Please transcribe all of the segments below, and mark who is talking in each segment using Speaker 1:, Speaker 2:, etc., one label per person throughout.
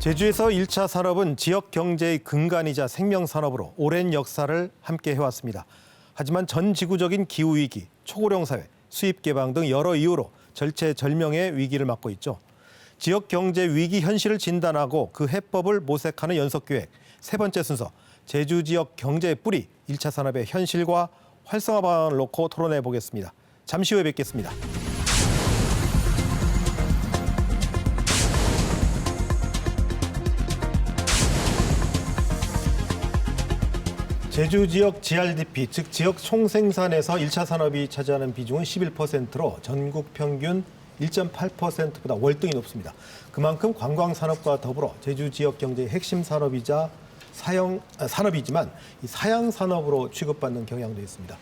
Speaker 1: 제주에서 1차 산업은 지역 경제의 근간이자 생명산업으로 오랜 역사를 함께 해왔습니다. 하지만 전 지구적인 기후위기, 초고령 사회, 수입 개방 등 여러 이유로 절체절명의 위기를 맞고 있죠. 지역 경제 위기 현실을 진단하고 그 해법을 모색하는 연석기획 세 번째 순서, 제주 지역 경제의 뿌리, 1차 산업의 현실과 활성화 방안을 놓고 토론해 보겠습니다. 잠시 후에 뵙겠습니다. 제주 지역 GRDP, 즉 지역 총생산에서 1차 산업이 차지하는 비중은 11%로 전국 평균 1.8%보다 월등히 높습니다. 그만큼 관광산업과 더불어 제주 지역 경제의 핵심 산업이자 산업이지만 이 사양 산업으로 취급받는 경향도 있습니다.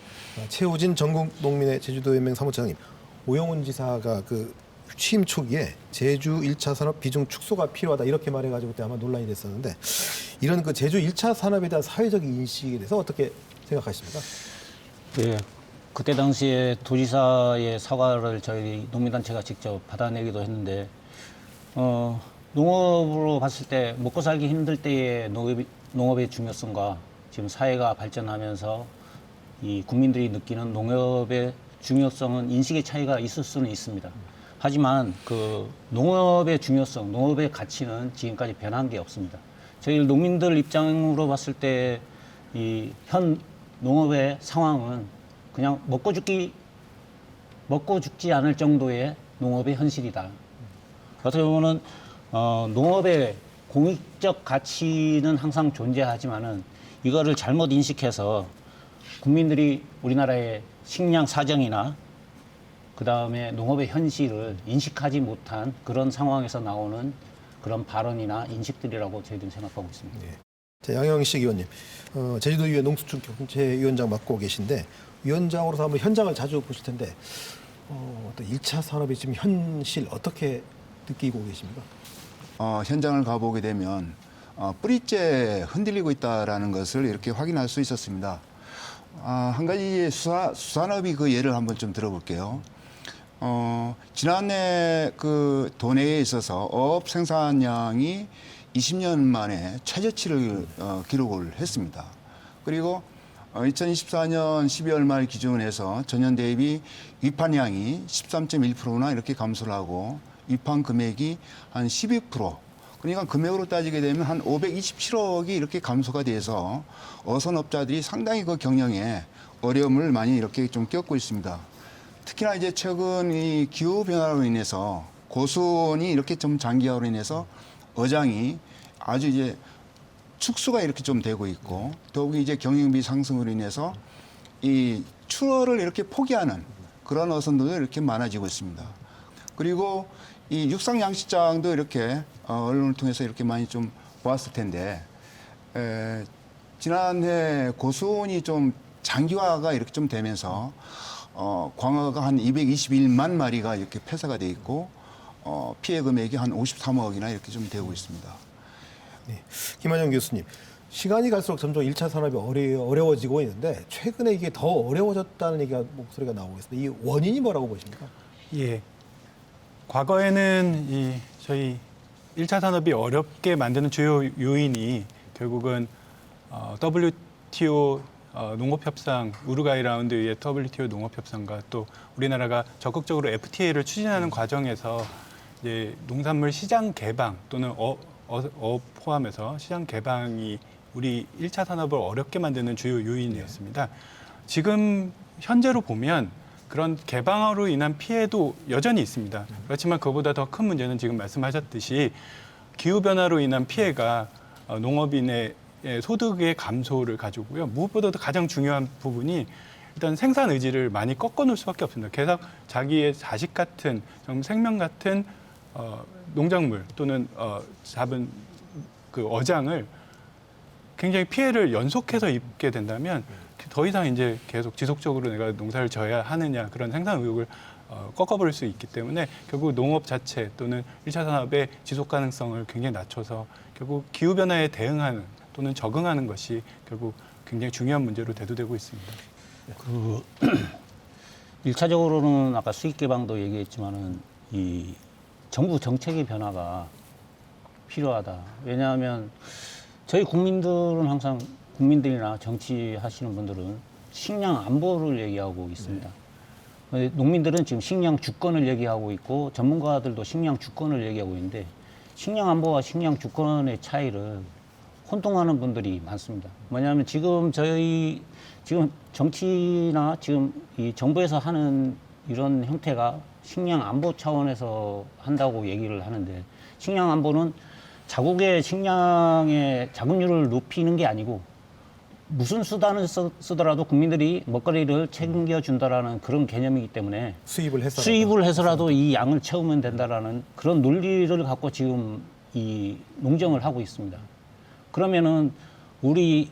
Speaker 1: 최우진 전국농민의 제주도연맹 사무처장님, 오영훈 지사가 취임 초기에 제주 1차 산업 비중 축소가 필요하다 이렇게 말해가지고 그때 아마 논란이 됐었는데 이런 제주 1차 산업에 대한 사회적 인식에 대해서 어떻게 생각하십니까?
Speaker 2: 네, 그때 당시에 도지사의 사과를 저희 농민단체가 직접 받아내기도 했는데 농업으로 봤을 때 먹고 살기 힘들 때의 농업의 중요성과 지금 사회가 발전하면서 이 국민들이 느끼는 농업의 중요성은 인식의 차이가 있을 수는 있습니다. 하지만 그 농업의 중요성, 농업의 가치는 지금까지 변한 게 없습니다. 저희 농민들 입장으로 봤을 때 이 현 농업의 상황은 그냥 먹고 죽지 않을 정도의 농업의 현실이다. 어떻게 보면은 농업의 공익적 가치는 항상 존재하지만은 이거를 잘못 인식해서 국민들이 우리나라의 식량 사정이나 그 다음에 농업의 현실을 인식하지 못한 그런 상황에서 나오는 그런 발언이나 인식들이라고 저희들은 생각하고 있습니다.
Speaker 1: 네. 자, 양영식 의원님, 제주도의회 농수축 경제위원장 맡고 계신데 위원장으로서 한번 현장을 자주 보실 텐데 또 1차 산업의 지금 현실 어떻게 느끼고 계십니까?
Speaker 3: 현장을 가보게 되면 뿌리째 흔들리고 있다는 것을 이렇게 확인할 수 있었습니다. 한 가지 수산업이 그 예를 한번 좀 들어볼게요. 지난해 그 도내에 있어서 어업 생산량이 20년 만에 최저치를 기록을 했습니다. 그리고 2024년 12월 말 기준에서 전년 대비 위판량이 13.1%나 이렇게 감소를 하고 위판 금액이 한 12%. 그러니까 금액으로 따지게 되면 한 527억이 이렇게 감소가 돼서 어선업자들이 상당히 그 경영에 어려움을 많이 이렇게 좀 겪고 있습니다. 특히나 이제 최근 이 기후 변화로 인해서 고수온이 이렇게 좀 장기화로 인해서 어장이 아주 이제 축소가 이렇게 좀 되고 있고 더욱이 이제 경영비 상승으로 인해서 이 출어를 이렇게 포기하는 그런 어선들도 이렇게 많아지고 있습니다. 그리고 이 육상 양식장도 이렇게 언론을 통해서 이렇게 많이 좀 보았을 텐데 지난해 고수온이 좀 장기화가 이렇게 좀 되면서 광어가 한 221만 마리가 이렇게 폐사가 돼 있고 피해 금액이 한 53억이나 이렇게 좀 되고 있습니다.
Speaker 1: 네. 김한영 교수님, 시간이 갈수록 점점 1차 산업이 어려워지고 있는데 최근에 이게 더 어려워졌다는 목소리가 나오고 있습니다. 이 원인이 뭐라고 보십니까?
Speaker 4: 예. 과거에는 저희 1차 산업이 어렵게 만드는 주요 요인이 결국은 WTO 농업협상, 우루과이 라운드의 WTO 농업협상과 또 우리나라가 적극적으로 FTA를 추진하는 과정에서 이제 농산물 시장 개방 또는 어업 포함해서 시장 개방이 우리 1차 산업을 어렵게 만드는 주요 요인이었습니다. 지금 현재로 보면 그런 개방으로 인한 피해도 여전히 있습니다. 그렇지만 그보다 더 큰 문제는 지금 말씀하셨듯이 기후변화로 인한 피해가 농업인의 소득의 감소를 가져오고요. 무엇보다도 가장 중요한 부분이 일단 생산 의지를 많이 꺾어놓을 수밖에 없습니다. 계속 자기의 자식 같은, 생명 같은 농작물 또는 잡은 그 어장을 굉장히 피해를 연속해서 입게 된다면 더 이상 이제 계속 지속적으로 내가 농사를 져야 하느냐 그런 생산 의욕을 꺾어버릴 수 있기 때문에 결국 농업 자체 또는 1차 산업의 지속 가능성을 굉장히 낮춰서 결국 기후변화에 대응하는 또는 적응하는 것이 결국 굉장히 중요한 문제로 대두되고 있습니다.
Speaker 2: 1차적으로는 아까 수익 개방도 얘기했지만은 이 정부 정책의 변화가 필요하다. 왜냐하면 저희 국민들은 항상 국민들이나 정치하시는 분들은 식량 안보를 얘기하고 있습니다. 농민들은 지금 식량 주권을 얘기하고 있고 전문가들도 식량 주권을 얘기하고 있는데 식량 안보와 식량 주권의 차이를 혼동하는 분들이 많습니다. 뭐냐면 지금 정치나 지금 이 정부에서 하는 이런 형태가 식량 안보 차원에서 한다고 얘기를 하는데 식량 안보는 자국의 식량의 자급률을 높이는 게 아니고 무슨 수단을 쓰더라도 국민들이 먹거리를 책임져준다라는 그런 개념이기 때문에 수입을 해서라도 이 양을 채우면 된다라는 그런 논리를 갖고 지금 이 농정을 하고 있습니다. 그러면은 우리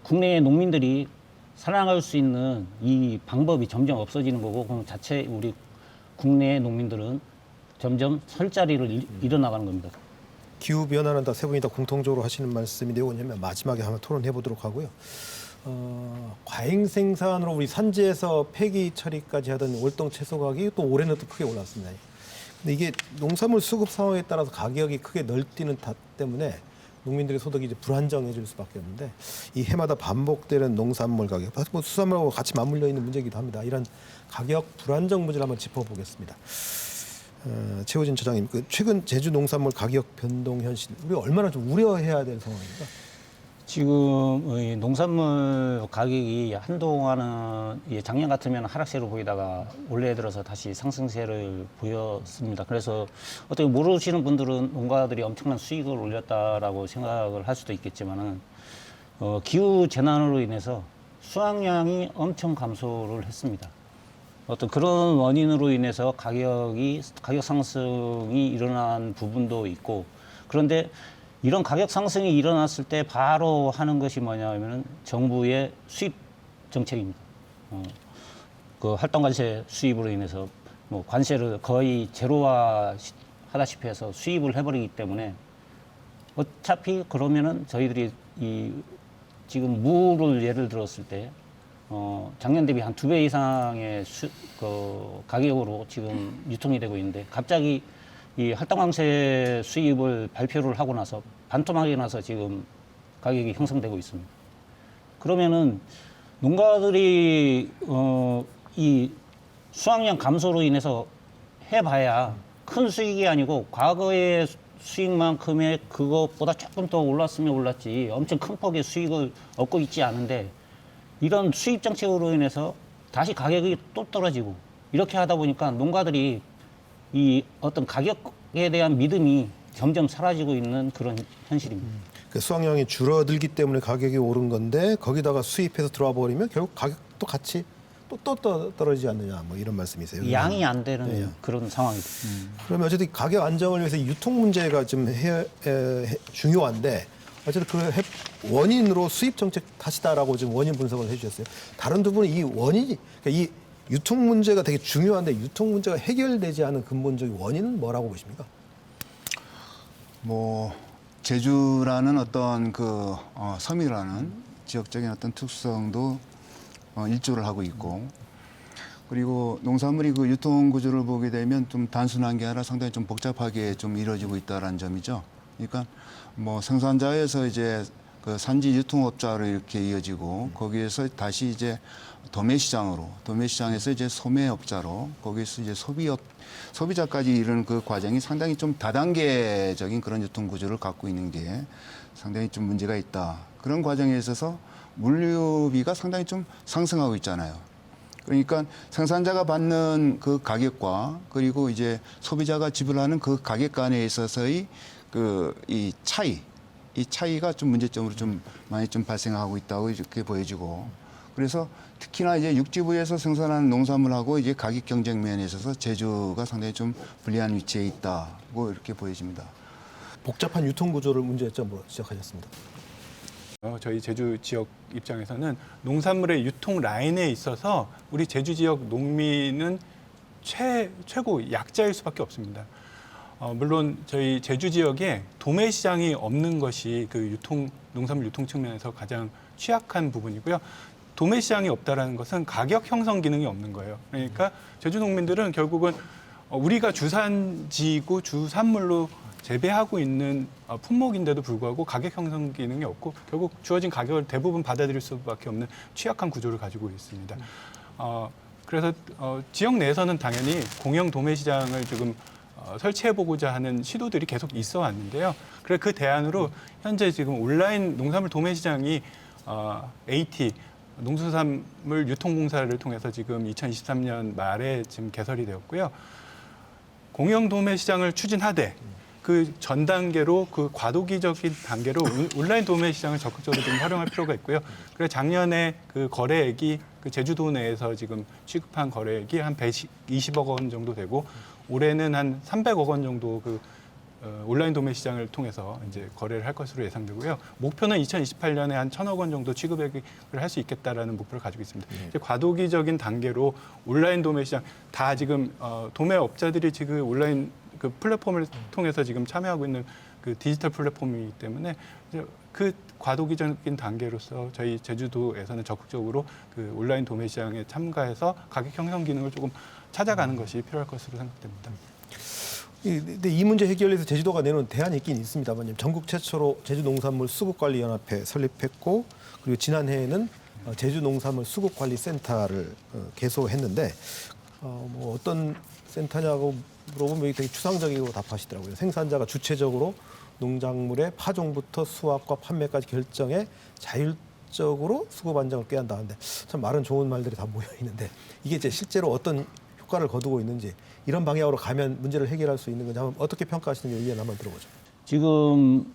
Speaker 2: 국내의 농민들이 살아나갈 수 있는 이 방법이 점점 없어지는 거고 그럼 자체 우리 국내의 농민들은 점점 설 자리를 잃어나가는 겁니다.
Speaker 1: 기후 변화는 다 세 분이 다 공통적으로 하시는 말씀인데요. 왜냐하면 마지막에 한번 토론해 보도록 하고요. 과잉 생산으로 우리 산지에서 폐기 처리까지 하던 월동 채소 가격이 또 올해는 또 크게 올랐습니다. 근데 이게 농산물 수급 상황에 따라서 가격이 크게 널뛰는 탓 때문에 농민들의 소득이 이제 불안정해질 수밖에 없는데 이 해마다 반복되는 농산물 가격, 뭐 수산물하고 같이 맞물려 있는 문제이기도 합니다. 이런 가격 불안정 문제를 한번 짚어보겠습니다. 최호진 처장님, 최근 제주 농산물 가격 변동 현실, 우리 얼마나 좀 우려해야 될 상황입니까?
Speaker 2: 지금 이 농산물 가격이 한동안은 작년 같으면 하락세로 보이다가 올해 들어서 다시 상승세를 보였습니다. 그래서 어떻게 모르시는 분들은 농가들이 엄청난 수익을 올렸다라고 생각을 할 수도 있겠지만은 기후 재난으로 인해서 수확량이 엄청 감소를 했습니다. 어떤 그런 원인으로 인해서 가격 상승이 일어난 부분도 있고 그런데 이런 가격 상승이 일어났을 때 바로 하는 것이 뭐냐면은 정부의 수입 정책입니다. 그 활동관세 수입으로 인해서 뭐 관세를 거의 제로화 하다시피 해서 수입을 해버리기 때문에 어차피 그러면은 저희들이 이 지금 무를 예를 들었을 때 작년 대비 한 2배 이상의 가격으로 지금 유통이 되고 있는데 갑자기 이 할당강세 수입을 발표를 하고 나서 반토막이 나서 지금 가격이 형성되고 있습니다. 그러면은 농가들이 이 수확량 감소로 인해서 해봐야 큰 수익이 아니고 과거의 수익만큼의 그것보다 조금 더 올랐으면 올랐지 엄청 큰 폭의 수익을 얻고 있지 않은데 이런 수입 정책으로 인해서 다시 가격이 또 떨어지고 이렇게 하다 보니까 농가들이 이 어떤 가격에 대한 믿음이 점점 사라지고 있는 그런 현실입니다.
Speaker 1: 그 수확량이 줄어들기 때문에 가격이 오른 건데 거기다가 수입해서 들어와 버리면 결국 가격도 같이 또 떨어지지 않느냐 뭐 이런 말씀이세요.
Speaker 2: 양이 안 되는 그런 상황이죠.
Speaker 1: 그러면 어쨌든 가격 안정을 위해서 유통 문제가 좀 중요한데 어쨌든 그 원인으로 수입 정책 탓이다라고 지금 원인 분석을 해주셨어요. 다른 두 분은 이 원인이 그러니까 이 유통 문제가 되게 중요한데 유통 문제가 해결되지 않은 근본적인 원인은 뭐라고 보십니까?
Speaker 3: 뭐 제주라는 어떤 그 섬이라는 지역적인 어떤 특성도 일조를 하고 있고 그리고 농산물이 그 유통 구조를 보게 되면 좀 단순한 게 아니라 상당히 좀 복잡하게 좀 이루어지고 있다라는 점이죠. 그러니까 뭐 생산자에서 이제 그 산지 유통업자로 이렇게 이어지고 거기에서 다시 이제 도매시장에서 이제 소매업자로 거기에서 이제 소비자까지 이르는 그 과정이 상당히 좀 다단계적인 그런 유통 구조를 갖고 있는 게 상당히 좀 문제가 있다. 그런 과정에 있어서 물류비가 상당히 좀 상승하고 있잖아요. 그러니까 생산자가 받는 그 가격과 그리고 이제 소비자가 지불하는 그 가격 간에 있어서의 이 차이가 좀 문제점으로 좀 많이 좀 발생하고 있다고 이렇게 보여지고 그래서 특히나 이제 육지부에서 생산하는 농산물하고 이제 가격 경쟁 면에 있어서 제주가 상당히 좀 불리한 위치에 있다고 이렇게 보여집니다.
Speaker 1: 복잡한 유통 구조를 문제점으로 지적하셨습니다.
Speaker 4: 저희 제주 지역 입장에서는 농산물의 유통 라인에 있어서 우리 제주 지역 농민은 최고 약자일 수밖에 없습니다. 물론 저희 제주 지역에 도매 시장이 없는 것이 그 농산물 유통 측면에서 가장 취약한 부분이고요. 도매 시장이 없다라는 것은 가격 형성 기능이 없는 거예요. 그러니까 제주 농민들은 결국은 우리가 주산지고 주산물로 재배하고 있는 품목인데도 불구하고 가격 형성 기능이 없고 결국 주어진 가격을 대부분 받아들일 수밖에 없는 취약한 구조를 가지고 있습니다. 그래서 지역 내에서는 당연히 공영 도매 시장을 지금 설치해보고자 하는 시도들이 계속 있어 왔는데요. 그래서 그 대안으로 현재 지금 온라인 농산물 도매 시장이 AT 농수산물 유통공사를 통해서 지금 2023년 말에 지금 개설이 되었고요. 공영 도매 시장을 추진하되 그 전 단계로 그 과도기적인 단계로 온라인 도매 시장을 적극적으로 좀 활용할 필요가 있고요. 그래서 작년에 그 거래액이 그 제주도 내에서 지금 취급한 거래액이 한 120억 원 정도 되고 올해는 한 300억 원 정도 그 온라인 도매 시장을 통해서 이제 거래를 할 것으로 예상되고요. 목표는 2028년에 한 1,000억 원 정도 취급을 할 수 있겠다라는 목표를 가지고 있습니다. 이제 과도기적인 단계로 온라인 도매 시장 다 지금 도매업자들이 지금 온라인 그 플랫폼을 통해서 지금 참여하고 있는 그 디지털 플랫폼이기 때문에 이제 그 과도기적인 단계로서 저희 제주도에서는 적극적으로 그 온라인 도매 시장에 참가해서 가격 형성 기능을 조금 찾아가는 것이 필요할 것으로 생각됩니다.
Speaker 1: 근데 이 문제 해결을 위해서 제주도가 내놓은 대안이 있긴 있습니다만 전국 최초로 제주농산물 수급관리연합회 설립했고 그리고 지난해에는 제주농산물 수급관리센터를 개소했는데 뭐 어떤 센터냐고 물어보면 되게 추상적이고 답하시더라고요. 생산자가 주체적으로 농작물의 파종부터 수확과 판매까지 결정해 자율적으로 수급 안정을 꾀한다는데 참 말은 좋은 말들이 다 모여 있는데 이게 이제 실제로 어떤 효과를 거두고 있는지 이런 방향으로 가면 문제를 해결할 수 있는 건지 한번 어떻게 평가하시는지 의견 한번 들어보죠.
Speaker 2: 지금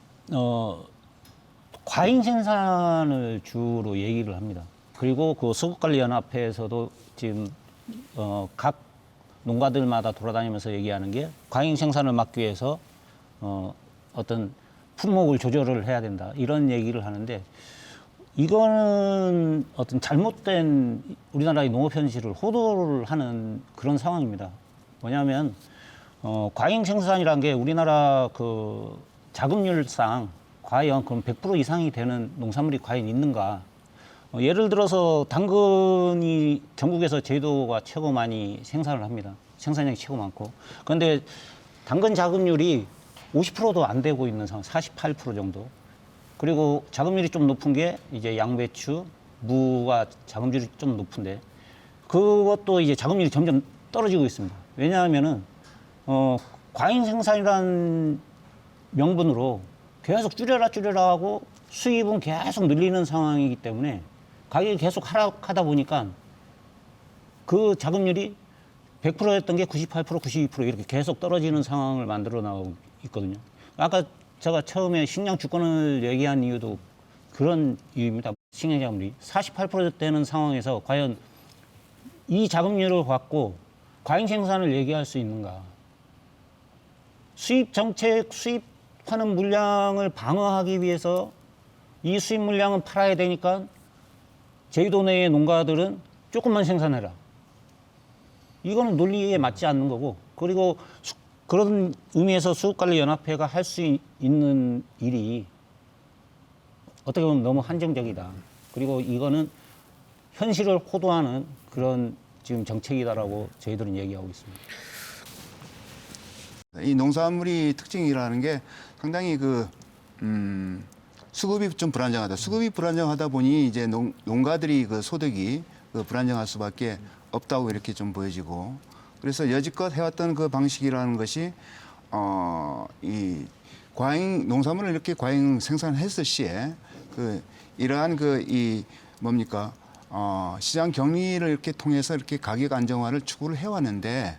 Speaker 2: 과잉 생산을 주로 얘기를 합니다. 그리고 그 수급관리연합회에서도 지금 각 농가들마다 돌아다니면서 얘기하는 게 과잉 생산을 막기 위해서 어떤 품목을 조절을 해야 된다 이런 얘기를 하는데 이거는 어떤 잘못된 우리나라의 농업 현실을 호도를 하는 그런 상황입니다. 뭐냐면 과잉 생산이라는 게 우리나라 그 자급률상 과연 그럼 100% 이상이 되는 농산물이 과연 있는가? 예를 들어서 당근이 전국에서 제주도가 최고 많이 생산을 합니다. 생산량이 최고 많고. 그런데 당근 자급률이 50%도 안 되고 있는 상황, 48% 정도. 그리고 자급률이 좀 높은 게 이제 양배추, 무가 자급률이 좀 높은데 그것도 이제 자급률이 점점 떨어지고 있습니다. 왜냐하면은 과잉 생산이라는 명분으로 계속 줄여라 하고 수입은 계속 늘리는 상황이기 때문에 가격이 계속 하락하다 보니까 그 자급률이 100%였던 게 98%, 92% 이렇게 계속 떨어지는 상황을 만들어 나오고 있거든요. 아까 제가 처음에 식량 주권을 얘기한 이유도 그런 이유입니다. 식량 자급률이 48% 되는 상황에서 과연 이 자급률을 갖고 과잉 생산을 얘기할 수 있는가? 수입 정책, 수입하는 물량을 방어하기 위해서 이 수입 물량은 팔아야 되니까 제주도 내의 농가들은 조금만 생산해라. 이거는 논리에 맞지 않는 거고, 그리고 그런 의미에서 수급관리연합회가 할 수 있는 일이 어떻게 보면 너무 한정적이다. 그리고 이거는 현실을 호도하는 그런 지금 정책이다라고 저희들은 얘기하고 있습니다.
Speaker 3: 이 농산물이 특징이라는 게 상당히 수급이 좀 불안정하다. 수급이 불안정하다 보니 이제 농가들이 그 소득이 불안정할 수밖에 없다고 이렇게 좀 보여지고, 그래서 여지껏 해왔던 그 방식이라는 것이 이 과잉 농산물을 이렇게 과잉 생산했을 시에 이러한 시장 격리를 이렇게 통해서 이렇게 가격 안정화를 추구를 해왔는데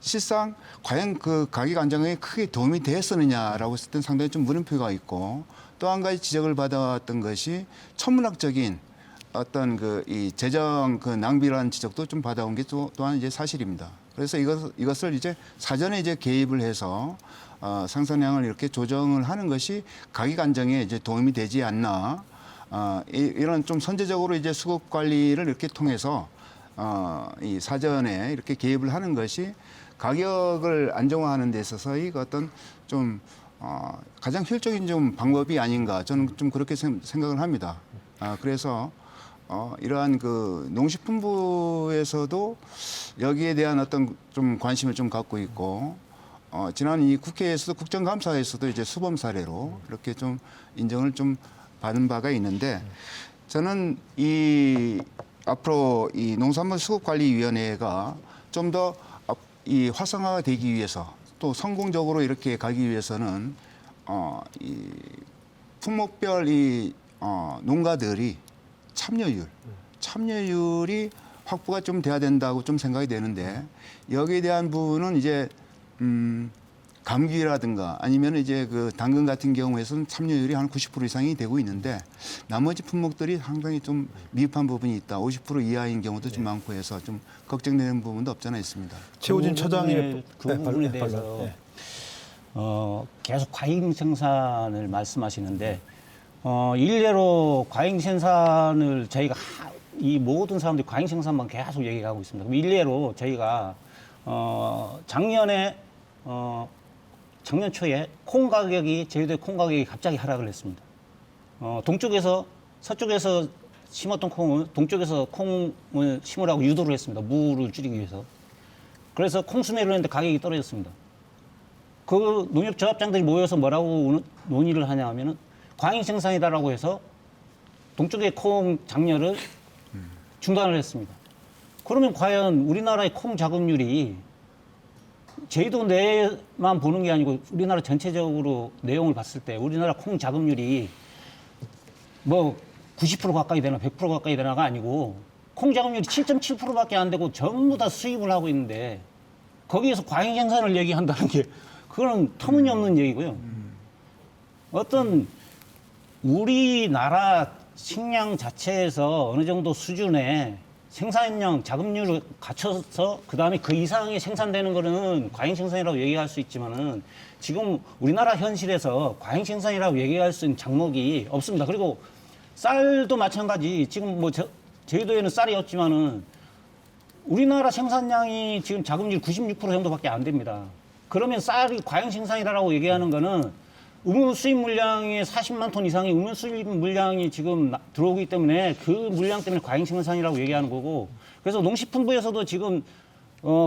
Speaker 3: 실상 과연 그 가격 안정화에 크게 도움이 되었느냐라고 했을 땐 상당히 좀 물음표가 있고, 또 한 가지 지적을 받아왔던 것이 천문학적인 어떤 이 재정 낭비라는 지적도 좀 받아온 게 또한 이제 사실입니다. 그래서 이것을 이제 사전에 이제 개입을 해서 생산량을 이렇게 조정을 하는 것이 가격 안정에 이제 도움이 되지 않나. 이런 좀 선제적으로 이제 수급 관리를 이렇게 통해서 이 사전에 이렇게 개입을 하는 것이 가격을 안정화하는 데 있어서 이 어떤 좀 가장 효율적인 좀 방법이 아닌가, 저는 좀 그렇게 생각을 합니다. 그래서 이러한 농식품부에서도 여기에 대한 어떤 좀 관심을 좀 갖고 있고, 지난 이 국회에서도 국정감사에서도 이제 수범 사례로 이렇게 좀 인정을 좀 받은 바가 있는데 저는 이 앞으로 이 농산물 수급관리위원회가 좀 더 이 활성화가 되기 위해서 또 성공적으로 이렇게 가기 위해서는 이 품목별 이 농가들이 참여율이 확보가 좀 돼야 된다고 좀 생각이 되는데 여기에 대한 부분은 이제 감귤이라든가 아니면 이제 그 당근 같은 경우에서는 참여율이 한 90% 이상이 되고 있는데 나머지 품목들이 상당히 좀 미흡한 부분이 있다. 50% 이하인 경우도 좀 많고 해서 좀 걱정되는 부분도 없잖아 있습니다.
Speaker 1: 최우진 처장의
Speaker 2: 그 부분에 대해서 계속 과잉 생산을 말씀하시는데 일례로 과잉 생산을 저희가 이 모든 사람들이 과잉 생산만 계속 얘기하고 있습니다. 그럼 일례로 저희가 작년 초에 콩 가격이 제주도의 콩 가격이 갑자기 하락을 했습니다. 서쪽에서 심었던 콩을 동쪽에서 콩을 심으라고 유도를 했습니다. 무를 줄이기 위해서. 그래서 콩 수매를 했는데 가격이 떨어졌습니다. 그 농협조합장들이 모여서 뭐라고 논의를 하냐 하면은 과잉 생산이다라고 해서 동쪽의 콩 장려를 중단을 했습니다. 그러면 과연 우리나라의 콩 자급률이 제주도 내만 보는 게 아니고 우리나라 전체적으로 내용을 봤을 때 우리나라 콩 자급률이 뭐 90% 가까이 되나 100% 가까이 되나가 아니고 콩 자급률이 7.7%밖에 안 되고 전부 다 수입을 하고 있는데 거기에서 과잉 생산을 얘기한다는 게 그거는 터무니없는 얘기고요. 어떤 우리나라 식량 자체에서 어느 정도 수준의 생산량, 자급률을 갖춰서 그다음에 그 이상이 생산되는 거는 과잉 생산이라고 얘기할 수 있지만은 지금 우리나라 현실에서 과잉 생산이라고 얘기할 수 있는 작목이 없습니다. 그리고 쌀도 마찬가지. 지금 뭐 제주도에는 쌀이 없지만은 우리나라 생산량이 지금 자급률 96% 정도밖에 안 됩니다. 그러면 쌀이 과잉 생산이라고 얘기하는 거는 우물 수입 물량의 40만 톤 이상의 우물 수입 물량이 지금 들어오기 때문에 그 물량 때문에 과잉 생산이라고 얘기하는 거고 그래서 농식품부에서도 지금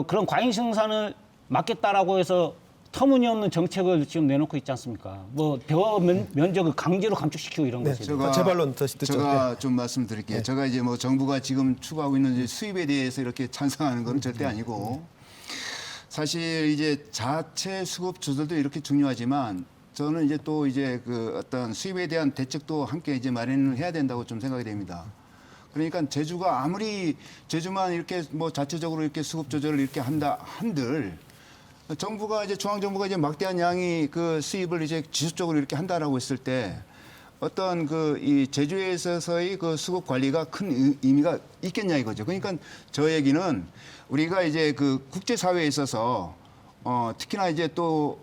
Speaker 2: 그런 과잉 생산을 막겠다라고 해서 터무니없는 정책을 지금 내놓고 있지 않습니까? 뭐 대화 면적을 강제로 감축시키고 이런
Speaker 1: 네,
Speaker 2: 것이.
Speaker 1: 재발론 다시 듣죠.
Speaker 3: 제가 좀 말씀드릴게요.
Speaker 1: 네.
Speaker 3: 제가 이제 뭐 정부가 지금 추구하고 있는 이제 수입에 대해서 이렇게 찬성하는 건 절대 아니고 사실 이제 자체 수급 조절도 이렇게 중요하지만 저는 이제 또 이제 그 어떤 수입에 대한 대책도 함께 이제 마련을 해야 된다고 좀 생각이 됩니다. 그러니까 제주가 아무리 제주만 이렇게 뭐 자체적으로 이렇게 수급 조절을 이렇게 한들 정부가 이제 중앙정부가 이제 막대한 양이 그 수입을 이제 지속적으로 이렇게 한다라고 했을 때 어떤 그 이 제주에 있어서의 그 수급 관리가 큰 의미가 있겠냐 이거죠. 그러니까 저 얘기는 우리가 이제 그 국제 사회에 있어서 특히나 이제 또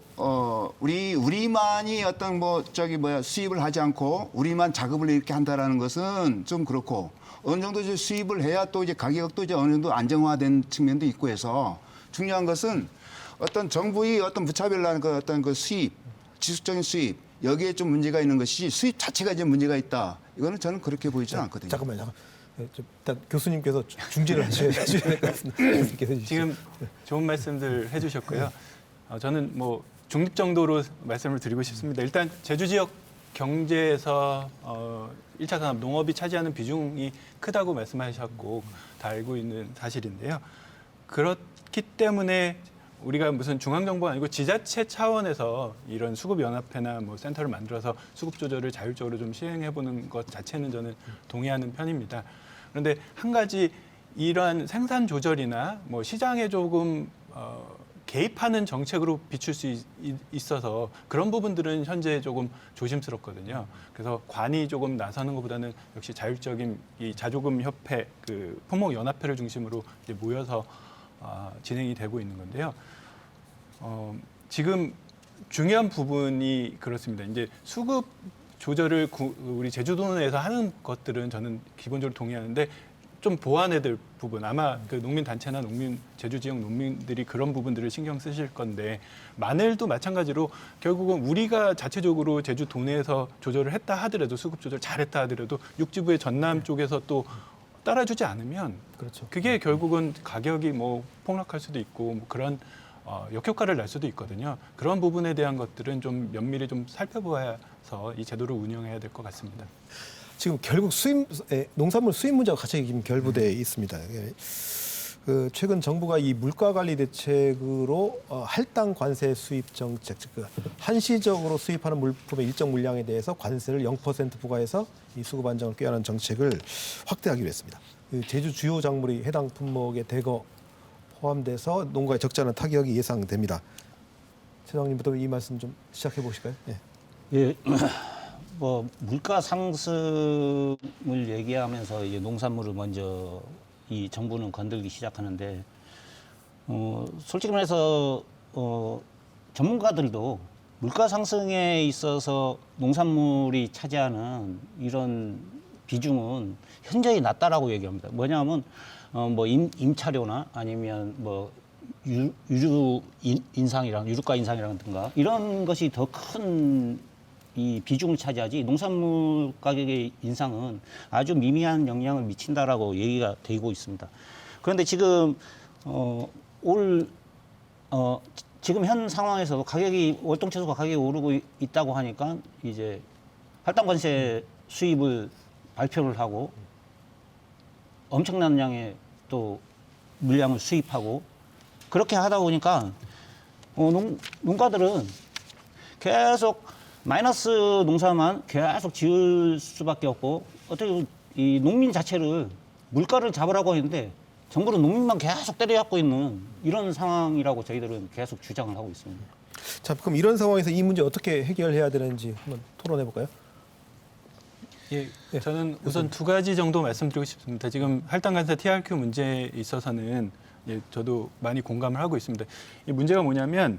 Speaker 3: 우리만이 어떤 수입을 하지 않고 우리만 작업을 이렇게 한다라는 것은 좀 그렇고 어느 정도 이제 수입을 해야 또 이제 가격도 이제 어느 정도 안정화된 측면도 있고 해서 중요한 것은 어떤 정부의 어떤 무차별한 그 어떤 그 수입, 지속적인 수입 여기에 좀 문제가 있는 것이 수입 자체가 이제 문제가 있다. 이거는 저는 그렇게 보이지는 않거든요.
Speaker 1: 잠깐만요. 일단 교수님께서 중지를 하셔야 될 것 같습니다. 교수님께서 해주시죠.
Speaker 4: 지금 좋은 말씀들 해주셨고요. 저는 뭐 중립 정도로 말씀을 드리고 싶습니다. 일단 제주 지역 경제에서 1차 산업 농업이 차지하는 비중이 크다고 말씀하셨고 다 알고 있는 사실인데요. 그렇기 때문에 우리가 무슨 중앙정부가 아니고 지자체 차원에서 이런 수급연합회나 뭐 센터를 만들어서 수급 조절을 자율적으로 좀 시행해보는 것 자체는 저는 동의하는 편입니다. 그런데 한 가지 이러한 생산 조절이나 뭐 시장에 조금 개입하는 정책으로 비출 수 있어서 그런 부분들은 현재 조금 조심스럽거든요. 그래서 관이 조금 나서는 것보다는 역시 자율적인 이 자조금 협회, 그 품목연합회를 중심으로 이제 모여서 진행이 되고 있는 건데요. 지금 중요한 부분이 그렇습니다. 이제 수급 조절을 우리 제주도 내에서 하는 것들은 저는 기본적으로 동의하는데 좀 보완해야 될 부분 아마 그 농민단체나 제주 지역 농민들이 그런 부분들을 신경 쓰실 건데 마늘도 마찬가지로 결국은 우리가 자체적으로 제주 도내에서 조절을 했다 하더라도 수급 조절 잘했다 하더라도 육지부의 전남 쪽에서 또 따라주지 않으면
Speaker 1: 그렇죠.
Speaker 4: 그게 결국은 가격이 뭐 폭락할 수도 있고 뭐 그런 역효과를 낼 수도 있거든요. 그런 부분에 대한 것들은 좀 면밀히 좀 살펴봐서 이 제도를 운영해야 될 것 같습니다.
Speaker 1: 지금 결국 농산물 수입 문제가 같이 지금 결부돼 있습니다. 최근 정부가 이 물가 관리 대책으로 할당 관세 수입 정책, 즉 한시적으로 수입하는 물품의 일정 물량에 대해서 관세를 0% 부과해서 이 수급 안정을 꾀하는 정책을 확대하기로 했습니다. 제주 주요 작물이 해당 품목에 대거 포함돼서 농가에 적지 않은 타격이 예상됩니다. 최장님부터 이 말씀 좀 시작해 보실까요? 네.
Speaker 2: 예, 뭐 물가 상승을 얘기하면서 이제 농산물을 먼저 이 정부는 건들기 시작하는데, 솔직히 말해서 전문가들도 물가 상승에 있어서 농산물이 차지하는 이런 비중은 현저히 낮다라고 얘기합니다. 뭐냐면 뭐 임차료나 아니면 뭐 유류가 인상이라든가 이런 것이 더 큰 이 비중을 차지하지, 농산물 가격의 인상은 아주 미미한 영향을 미친다라고 얘기가 되고 있습니다. 그런데 지금 지금 현 상황에서도 월동채소가 가격이 오르고 있다고 하니까 이제 할당관세 수입을 발표를 하고 엄청난 양의 또 물량을 수입하고 그렇게 하다 보니까 농가들은 계속 마이너스 농사만 계속 지을 수밖에 없고, 어떻게 이 농민 자체를 물가를 잡으라고 했는데 정부는 농민만 계속 때려잡고 있는 이런 상황이라고 저희들은 계속 주장을 하고 있습니다.
Speaker 1: 자, 그럼 이런 상황에서 이 문제 어떻게 해결해야 되는지 한번 토론해 볼까요?
Speaker 4: 예, 저는 우선 두 가지 정도 말씀드리고 싶습니다. 지금 할당관세 TRQ 문제에 있어서는 저도 많이 공감을 하고 있습니다. 이 문제가 뭐냐면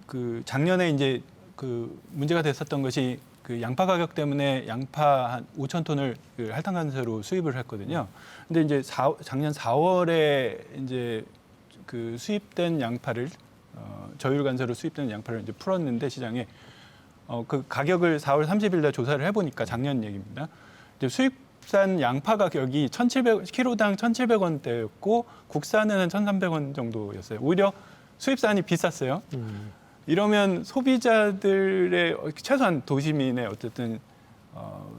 Speaker 4: 그 작년에 이제 그 문제가 됐었던 것이 그 양파 가격 때문에 양파 한 5천 톤을 그 할당관세로 수입을 했거든요. 근데 이제 작년 4월에 이제 그 수입된 양파를 저율관세로 수입된 양파를 이제 풀었는데 시장에 그 가격을 4월 30일날 조사를 해보니까 작년 얘기입니다. 이제 수입산 양파 가격이 1,700kg당 1,700원대였고 국산은 한 1,300원 정도였어요. 오히려 수입산이 비쌌어요. 이러면 소비자들의 최소한 도시민의 어쨌든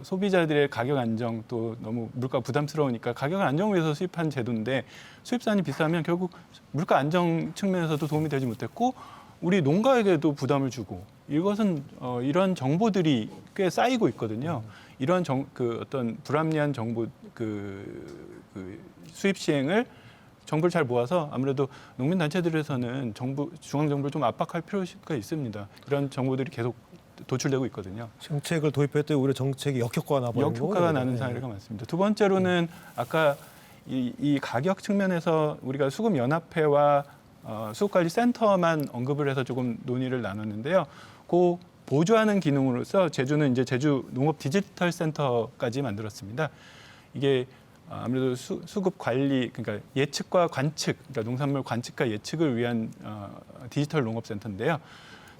Speaker 4: 소비자들의 가격 안정, 또 너무 물가 부담스러우니까 가격 안정을 위해서 수입한 제도인데 수입산이 비싸면 결국 물가 안정 측면에서도 도움이 되지 못했고 우리 농가에게도 부담을 주고, 이것은 이런 정보들이 꽤 쌓이고 있거든요. 이런 어떤 불합리한 정보 그 수입 시행을 정보를 잘 모아서 아무래도 농민 단체들에서는 중앙 정부를 좀 압박할 필요가 있습니다. 이런 정보들이 계속 도출되고 있거든요.
Speaker 1: 정책을 도입했더니 오히려 정책이 역효과가 나버리고
Speaker 4: 역효과가 나는 사례가 많습니다. 두 번째로는 아까 이 가격 측면에서 우리가 수급연합회와 수급관리센터만 언급을 해서 조금 논의를 나눴는데요. 그 보조하는 기능으로서 제주는 이제 제주 농업 디지털 센터까지 만들었습니다. 이게 아무래도 수급 관리, 그러니까 예측과 관측, 그러니까 농산물 관측과 예측을 위한 디지털 농업센터인데요.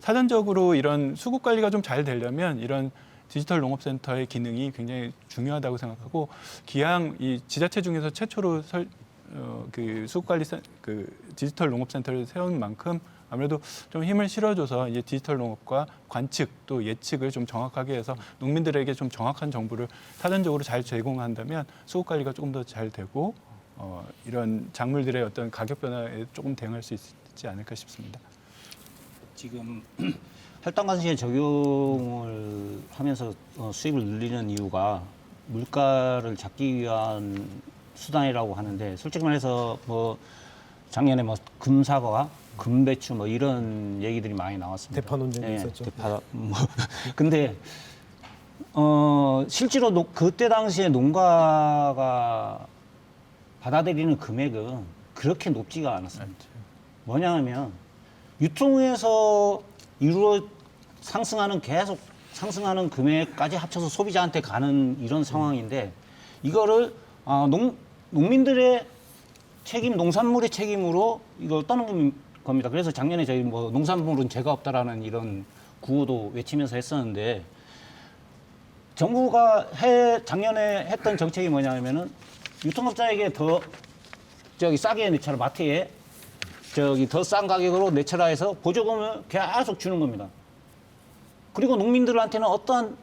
Speaker 4: 사전적으로 이런 수급 관리가 좀 잘 되려면 이런 디지털 농업센터의 기능이 굉장히 중요하다고 생각하고, 기왕 이 지자체 중에서 최초로 그 수급 관리 그 디지털 농업센터를 세운 만큼 아무래도 좀 힘을 실어줘서 이제 디지털 농업과 관측 또 예측을 좀 정확하게 해서 농민들에게 좀 정확한 정보를 사전적으로 잘 제공한다면 수급 관리가 조금 더 잘 되고 이런 작물들의 어떤 가격 변화에 조금 대응할 수 있지 않을까 싶습니다.
Speaker 2: 지금 할당관세 적용을 하면서 수입을 늘리는 이유가 물가를 잡기 위한 수단이라고 하는데, 솔직히 말해서 뭐 작년에 뭐 금사과, 금배추 뭐 이런 얘기들이 많이 나왔습니다.
Speaker 1: 대파 논쟁이 있었죠.
Speaker 2: 근데 실제로 그때 당시에 농가가 받아들이는 금액은 그렇게 높지가 않았습니다. 뭐냐면 유통에서 계속 상승하는 금액까지 합쳐서 소비자한테 가는 이런 상황인데, 이거를 농민들의 책임, 농산물의 책임으로 이걸 떠넘긴 겁니다. 그래서 작년에 저희 뭐 농산물은 죄가 없다라는 이런 구호도 외치면서 했었는데, 정부가 작년에 했던 정책이 뭐냐면은 유통업자에게 더 싸게 내처럼 마트에 더 싼 가격으로 내철화해서 보조금을 계속 주는 겁니다. 그리고 농민들한테는 어떠한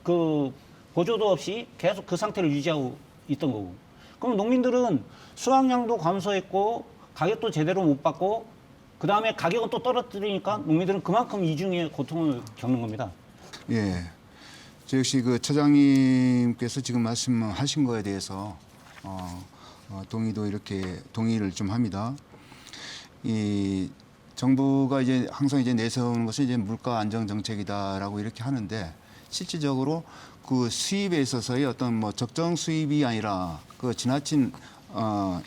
Speaker 2: 그 보조도 없이 계속 그 상태를 유지하고 있던 거고. 그럼 농민들은 수확량도 감소했고 가격도 제대로 못 받고 그 다음에 가격은 또 떨어뜨리니까 농민들은 그만큼 이중의 고통을 겪는 겁니다.
Speaker 3: 예. 저 역시 그 처장님께서 지금 말씀하신 거에 대해서 동의를 좀 합니다. 이 정부가 이제 항상 이제 내세우는 것은 이제 물가 안정 정책이다라고 이렇게 하는데 실질적으로 그 수입에 있어서의 어떤 뭐 적정 수입이 아니라 그 지나친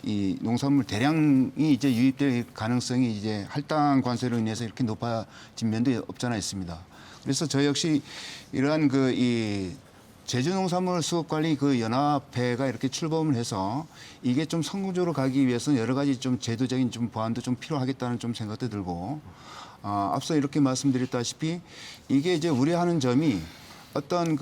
Speaker 3: 이 농산물 대량이 이제 유입될 가능성이 이제 할당 관세로 인해서 이렇게 높아진 면도 없잖아 있습니다. 그래서 저 역시 이러한 그 이 제주농산물 수급관리 그 연합회가 이렇게 출범을 해서 이게 좀 성공적으로 가기 위해서는 여러 가지 좀 제도적인 좀 보완도 좀 필요하겠다는 좀 생각도 들고 앞서 이렇게 말씀드렸다시피 이게 이제 우려하는 점이 어떤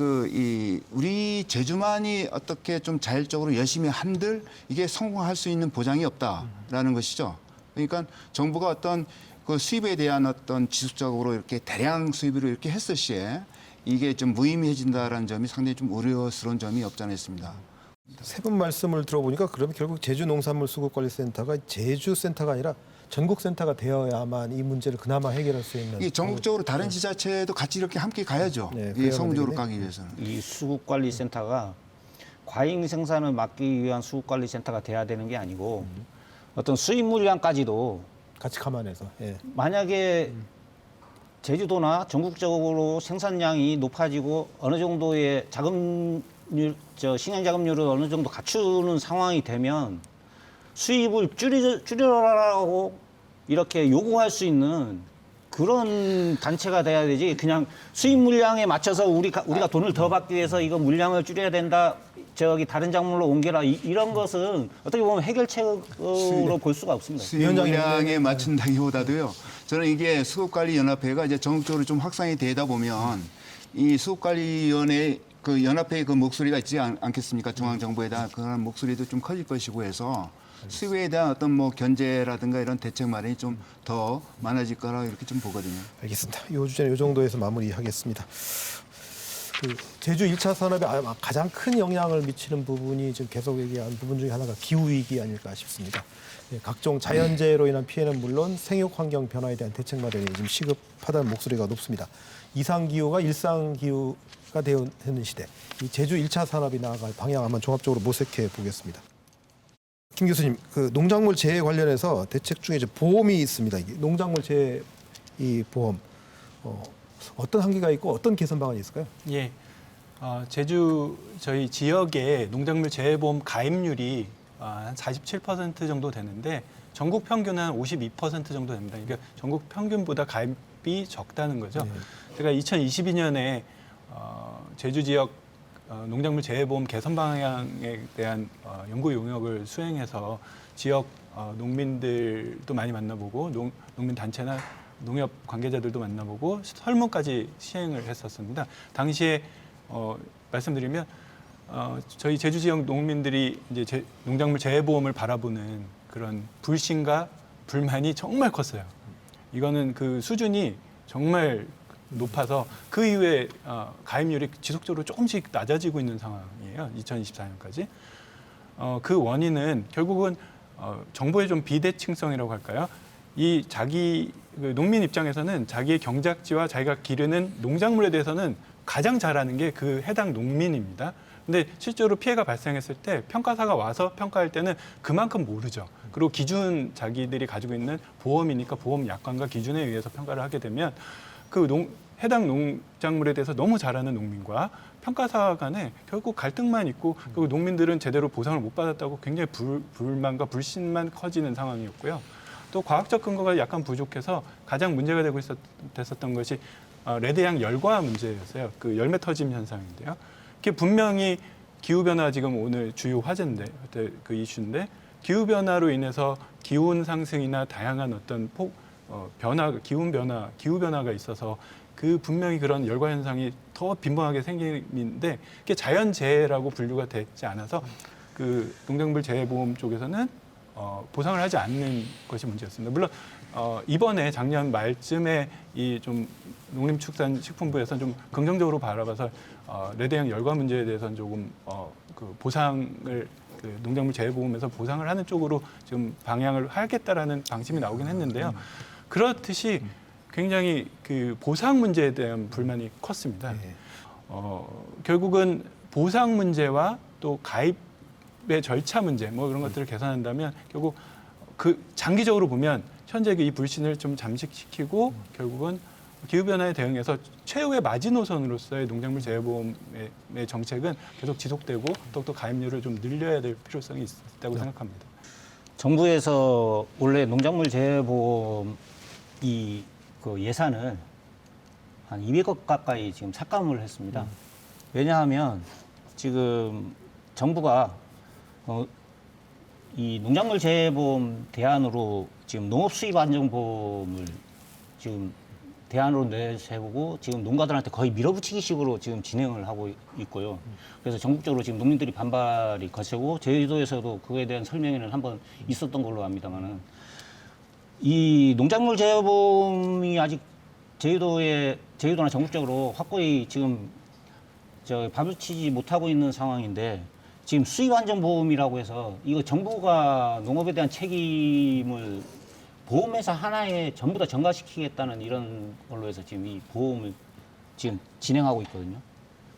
Speaker 3: 우리 제주만이 어떻게 좀 자율적으로 열심히 한들 이게 성공할 수 있는 보장이 없다라는 것이죠. 그러니까 정부가 어떤 그 수입에 대한 어떤 지속적으로 이렇게 대량 수입으로 이렇게 했을 시에 이게 좀 무의미해진다라는 점이 상당히 좀 우려스러운 점이 없지 않아 있습니다.
Speaker 1: 세 분 말씀을 들어보니까 그러면 결국 제주농산물수급관리센터가 제주센터가 아니라 전국센터가 되어야만 이 문제를 그나마 해결할 수 있는.
Speaker 3: 이 전국적으로 다른 지자체도 같이 이렇게 함께 가야죠.
Speaker 1: 네,
Speaker 3: 이 성공적으로 가기 위해서는.
Speaker 2: 이 수급관리센터가 과잉 생산을 막기 위한 수급관리센터가 돼야 되는 게 아니고 어떤 수입 물량까지도
Speaker 1: 같이 감안해서. 예.
Speaker 2: 만약에 제주도나 전국적으로 생산량이 높아지고 어느 정도의 식량자금률을 어느 정도 갖추는 상황이 되면 수입을 줄여라고 이렇게 요구할 수 있는 그런 단체가 돼야 되지. 그냥 수입 물량에 맞춰서 우리가 돈을 더 받기 위해서 이거 물량을 줄여야 된다. 다른 작물로 옮겨라. 이런 것은 어떻게 보면 해결책으로 볼 수가 없습니다.
Speaker 3: 수입 물량에 맞춘다기보다도요. 저는 이게 수급관리연합회가 이제 전국적으로 좀 확산이 되다 보면 이 수급관리위원회 그 연합회의 그 목소리가 있지 않겠습니까? 중앙정부에 대한 그런 목소리도 좀 커질 것이고 해서 수입에 대한 어떤 뭐 견제라든가 이런 대책 마련이 좀 더 많아질 거라 이렇게 좀 보거든요.
Speaker 1: 알겠습니다. 이 주제는 이 정도에서 마무리하겠습니다. 제주 1차 산업에 가장 큰 영향을 미치는 부분이 지금 계속 얘기한 부분 중에 하나가 기후위기 아닐까 싶습니다. 각종 자연재해로 인한 피해는 물론 생육 환경 변화에 대한 대책 마련이 지금 시급하다는 목소리가 높습니다. 이상기후가 일상기후가 되는 시대, 이 제주 1차 산업이 나아갈 방향 한번 종합적으로 모색해 보겠습니다. 김 교수님, 그 농작물 재해 관련해서 대책 중에 이제 보험이 있습니다. 이게 농작물 재해 이 보험 어떤 한계가 있고 어떤 개선 방안이 있을까요?
Speaker 4: 예. 제주 저희 지역의 농작물 재해보험 가입률이 한 47% 정도 되는데 전국 평균은 한 52% 정도 됩니다. 그러니까 전국 평균보다 가입이 적다는 거죠.
Speaker 1: 네.
Speaker 4: 제가 2022년에 제주 지역 농작물 재해보험 개선 방향에 대한 연구 용역을 수행해서 지역 농민들도 많이 만나보고 농민 단체나 농협 관계자들도 만나보고 설문까지 시행을 했었습니다. 당시에 말씀드리면 저희 제주 지역 농민들이 이제 농작물 재해보험을 바라보는 그런 불신과 불만이 정말 컸어요. 이거는 그 수준이 정말 높아서 그 이후에 가입률이 지속적으로 조금씩 낮아지고 있는 상황이에요. 2024년까지. 그 원인은 결국은 정부의 좀 비대칭성이라고 할까요? 그 농민 입장에서는 자기의 경작지와 자기가 기르는 농작물에 대해서는 가장 잘 아는 게 그 해당 농민입니다. 근데 실제로 피해가 발생했을 때 평가사가 와서 평가할 때는 그만큼 모르죠. 그리고 자기들이 가지고 있는 보험이니까 보험 약관과 기준에 의해서 평가를 하게 되면 해당 농작물에 대해서 너무 잘 아는 농민과 평가사 간에 결국 갈등만 있고 그리고 농민들은 제대로 보상을 못 받았다고 굉장히 불만과 불신만 커지는 상황이었고요. 또 과학적 근거가 약간 부족해서 가장 문제가 됐었던 것이 레드양 열과 문제였어요. 그 열매 터짐 현상인데요. 그게 분명히 기후변화 지금 오늘 주요 화제인데 그 이슈인데 기후변화로 인해서 기온 상승이나 다양한 어떤 기후변화가 있어서 그 분명히 그런 열과 현상이 더 빈번하게 생기는데 그게 자연재해라고 분류가 되지 않아서 그 농작물 재해보험 쪽에서는 보상을 하지 않는 것이 문제였습니다. 물론 이번에 작년 말쯤에 이 좀 농림축산식품부에서는 좀 긍정적으로 바라봐서 레드형 열과 문제에 대해서는 조금 그 보상을 그 농작물 재해보험에서 보상을 하는 쪽으로 지금 방향을 하겠다라는 방침이 나오긴 했는데요. 그렇듯이 굉장히 그 보상 문제에 대한 불만이 컸습니다. 결국은 보상 문제와 또 가입의 절차 문제 뭐 그런 것들을 개선한다면 결국 그 장기적으로 보면 현재 이 불신을 좀 잠식시키고 결국은 기후변화에 대응해서 최후의 마지노선으로서의 농작물 재해보험의 정책은 계속 지속되고 더욱더 가입률을 좀 늘려야 될 필요성이 있다고 생각합니다.
Speaker 2: 정부에서 원래 농작물 재해보험 그 예산을 한 200억 가까이 지금 삭감을 했습니다. 왜냐하면 지금 정부가 이 농작물 재해보험 대안으로 지금 농업수입안정보험을 지금 대안으로 내세우고 지금 농가들한테 거의 밀어붙이기식으로 지금 진행을 하고 있고요. 그래서 전국적으로 지금 농민들이 반발이 거세고 제주도에서도 그거에 대한 설명회는 한번 있었던 걸로 압니다만은 이 농작물 재해보험이 아직 제주도나 전국적으로 확고히 지금 발붙이지 못하고 있는 상황인데 지금 수입안정보험이라고 해서 이거 정부가 농업에 대한 책임을 보험회사 하나에 전부 다 전가시키겠다는 이런 걸로 해서 지금 이 보험을 지금 진행하고 있거든요.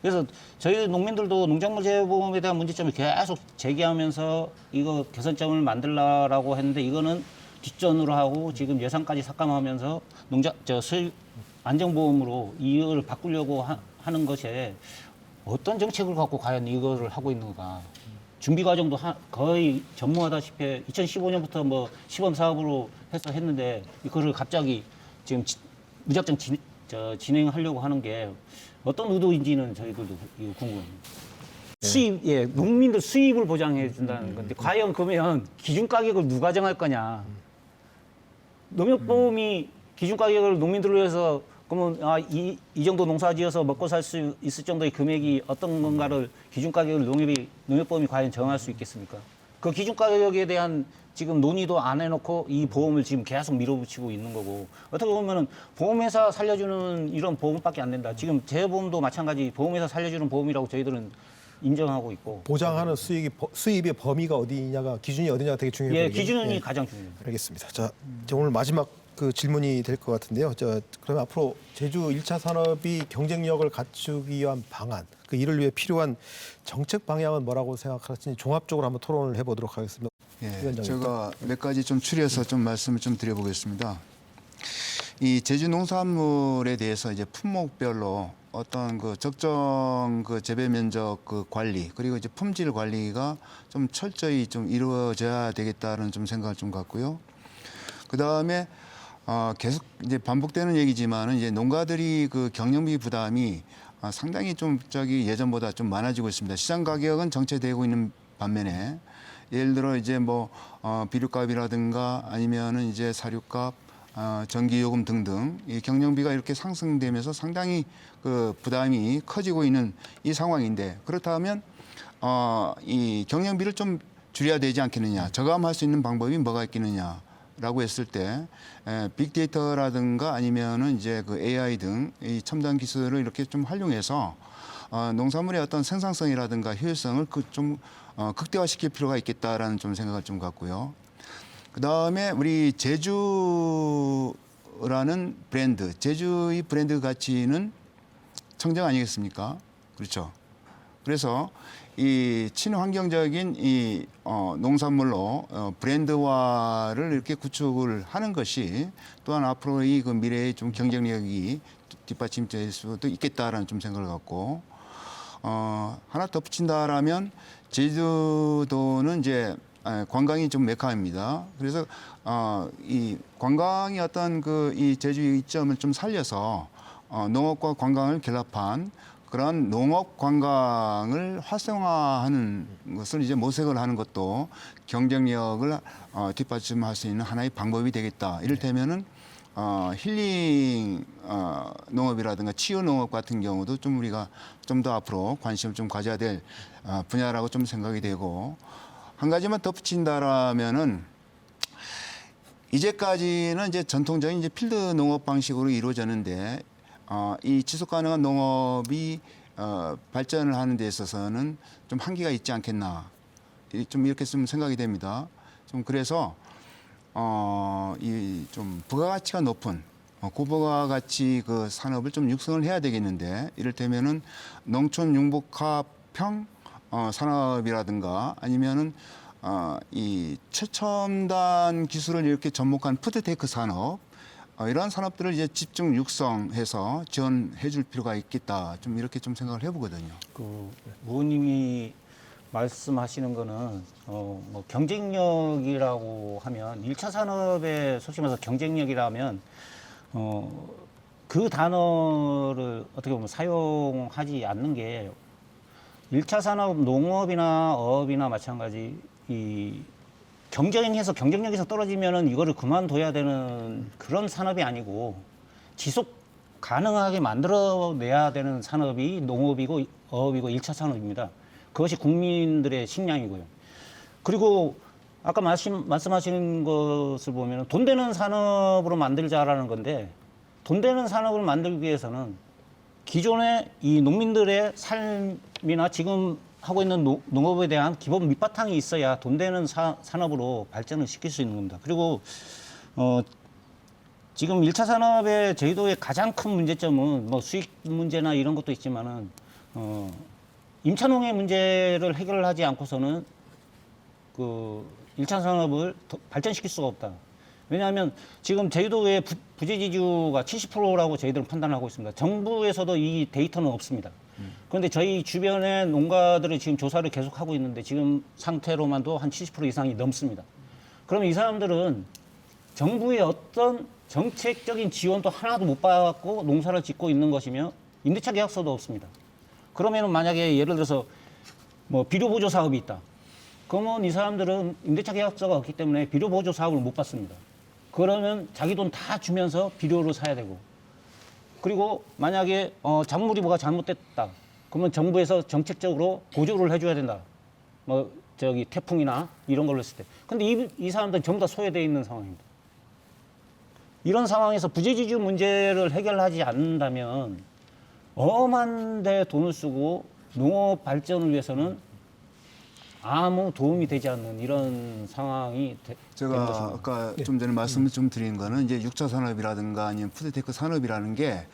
Speaker 2: 그래서 저희 농민들도 농작물 재해보험에 대한 문제점을 계속 제기하면서 이거 개선점을 만들라라고 했는데 이거는 뒷전으로 하고 지금 예산까지 삭감하면서 수입 안정보험으로 이걸 바꾸려고 하는 것에 어떤 정책을 갖고 과연 이거를 하고 있는가. 준비 과정도 거의 전무하다시피 2015년부터 뭐 시범 사업으로 해서 했는데 이거를 갑자기 지금 무작정 진행하려고 하는 게 어떤 의도인지는 저희들도 이거 궁금합니다. 수입, 농민들 수입을 보장해 준다는 건데 과연 그러면 기준 가격을 누가 정할 거냐? 농협보험이 기준 가격을 농민들을 위해서 그러면 이 정도 농사지어서 먹고 살 수 있을 정도의 금액이 어떤 건가를 기준 가격을 농협보험이 과연 정할 수 있겠습니까? 그 기준 가격에 대한 지금 논의도 안 해놓고 이 보험을 지금 계속 밀어붙이고 있는 거고 어떻게 보면은 보험회사 살려주는 이런 보험밖에 안 된다. 지금 재보험도 마찬가지 보험회사 살려주는 보험이라고 저희들은 인정하고 있고
Speaker 1: 보장하는 수입의 범위가 어디냐가 기준이 어디냐가 되게 중요해요.
Speaker 2: 예, 기준이 가장 중요해요.
Speaker 1: 알겠습니다. 자, 이제 오늘 마지막 그 질문이 될 것 같은데요. 그러면 앞으로 제주 1차 산업이 경쟁력을 갖추기 위한 방안, 그 이를 위해 필요한 정책 방향은 뭐라고 생각하시는지 종합적으로 한번 토론을 해보도록 하겠습니다. 위원장님.
Speaker 3: 제가 몇 가지 좀 추려서 좀 말씀을 좀 드려보겠습니다. 이 제주 농산물에 대해서 이제 품목별로 어떤 그 적정 그 재배 면적 그 관리 그리고 이제 품질 관리가 좀 철저히 좀 이루어져야 되겠다는 좀 생각을 좀 갖고요. 그 다음에 계속 이제 반복되는 얘기지만은 이제 농가들이 그 경영비 부담이 상당히 좀 예전보다 좀 많아지고 있습니다. 시장 가격은 정체되고 있는 반면에 예를 들어 이제 뭐 비료값이라든가 아니면은 이제 사료값, 전기요금 등등 이 경영비가 이렇게 상승되면서 상당히 그 부담이 커지고 있는 이 상황인데 그렇다면 이 경영비를 좀 줄여야 되지 않겠느냐, 저감할 수 있는 방법이 뭐가 있겠느냐. 라고 했을 때 빅데이터라든가 아니면은 이제 그 AI 등 이 첨단 기술을 이렇게 좀 활용해서 농산물의 어떤 생산성이라든가 효율성을 좀 극대화시킬 필요가 있겠다라는 좀 생각을 좀 갖고요. 그 다음에 우리 제주라는 브랜드, 제주의 브랜드 가치는 청정 아니겠습니까? 그렇죠. 그래서 이 친환경적인 이 농산물로 브랜드화를 이렇게 구축을 하는 것이 또한 앞으로 이 그 미래의 좀 경쟁력이 뒷받침될 수도 있겠다라는 좀 생각을 갖고 하나 덧붙인다라면 제주도는 이제 관광이 좀 메카입니다. 그래서 이 관광이 어떤 그 이 제주의 이점을 좀 살려서 농업과 관광을 결합한 그런 농업 관광을 활성화하는 것을 이제 모색을 하는 것도 경쟁력을 뒷받침할 수 있는 하나의 방법이 되겠다. 이를테면은 힐링 농업이라든가 치유 농업 같은 경우도 좀 우리가 좀 더 앞으로 관심을 좀 가져야 될 분야라고 좀 생각이 되고 한 가지만 덧붙인다라면은 이제까지는 이제 전통적인 이제 필드 농업 방식으로 이루어졌는데 이 지속 가능한 농업이 발전을 하는 데 있어서는 좀 한계가 있지 않겠나 좀 이렇게 좀 생각이 됩니다. 좀 그래서 이 좀 부가가치가 높은 고부가가치 그 산업을 좀 육성을 해야 되겠는데 이를테면은 농촌 융복합형 산업이라든가 아니면은 이 최첨단 기술을 이렇게 접목한 푸드테크 산업 이러한 산업들을 이제 집중 육성해서 지원해 줄 필요가 있겠다. 좀 이렇게 좀 생각을 해보거든요.
Speaker 2: 그 의원님이 말씀하시는 거는 뭐 경쟁력이라고 하면 1차 산업에 솔직히 말해서 경쟁력이라면 그 단어를 어떻게 보면 사용하지 않는 게 1차 산업 농업이나 어업이나 마찬가지 이 경쟁력에서 떨어지면은 이거를 그만둬야 되는 그런 산업이 아니고 지속 가능하게 만들어내야 되는 산업이 농업이고 어업이고 1차 산업입니다. 그것이 국민들의 식량이고요. 그리고 아까 말씀하신 것을 보면 돈 되는 산업으로 만들자라는 건데 돈 되는 산업을 만들기 위해서는 기존의 이 농민들의 삶이나 지금 하고 있는 농업에 대한 기본 밑바탕이 있어야 돈 되는 산업으로 발전을 시킬 수 있는 겁니다. 그리고 지금 1차 산업의 제도의 가장 큰 문제점은 뭐 수익 문제나 이런 것도 있지만은 임차농의 문제를 해결하지 않고서는 그 1차 산업을 더 발전시킬 수가 없다. 왜냐하면 지금 제주도의 부재지주가 70%라고 저희들은 판단을 하고 있습니다. 정부에서도 이 데이터는 없습니다. 그런데 저희 주변의 농가들을 지금 조사를 계속하고 있는데 지금 상태로만도 한 70% 이상이 넘습니다. 그러면 이 사람들은 정부의 어떤 정책적인 지원도 하나도 못 받고 농사를 짓고 있는 것이며 임대차 계약서도 없습니다. 그러면 만약에 예를 들어서 뭐 비료보조 사업이 있다. 그러면 이 사람들은 임대차 계약서가 없기 때문에 비료보조 사업을 못 받습니다. 그러면 자기 돈 다 주면서 비료를 사야 되고 그리고 만약에 작물이 뭐가 잘못됐다. 그러면 정부에서 정책적으로 보조를 해줘야 된다. 뭐 저기 태풍이나 이런 걸로 했을 때. 근데 이 사람들은 전부 다 소외되어 있는 상황입니다. 이런 상황에서 부재지주 문제를 해결하지 않는다면 엄한 데 돈을 쓰고 농업 발전을 위해서는 아무 도움이 되지 않는 이런 상황이 된
Speaker 3: 제가
Speaker 2: 것입니다.
Speaker 3: 아까 좀 전에 말씀을 좀 드린 거는 이제 6차 산업이라든가 아니면 푸드테크 산업이라는 게